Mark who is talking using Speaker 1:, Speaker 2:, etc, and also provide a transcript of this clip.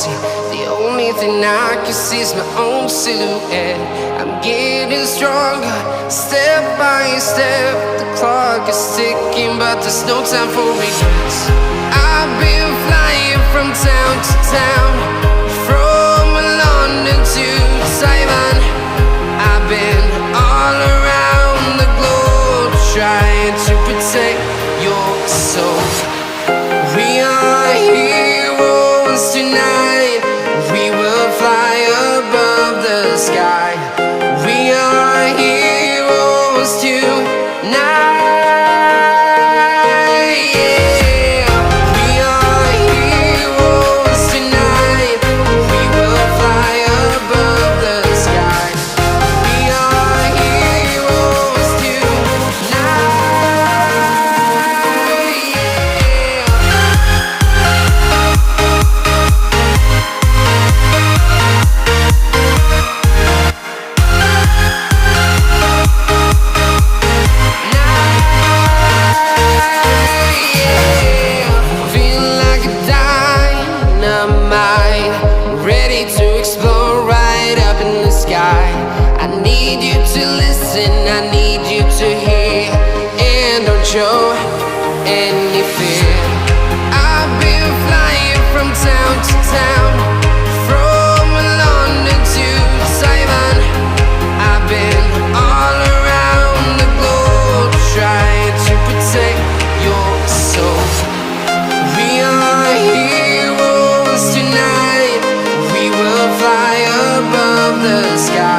Speaker 1: see. The only thing I can see is my own silhouette. I'm getting stronger, step by step. The clock is ticking, but there's no time for regrets. I've been flying from town to town, from London to Taiwan. I've been all around the globe, trying to protect your soul. We are heroes tonight. We will fly above the sky. We are heroes tonight. Yeah. We are heroes tonight. We will fly above the sky. We are heroes tonight. Feeling like a dynamite, ready to explode right up in the sky. I need you to listen, I need you to hear, and don't show any fear. I've been flying from town to town, from London to Taiwan. I've been all around the globe, trying to protect your soul. We are heroes tonight. We will fly above the sky.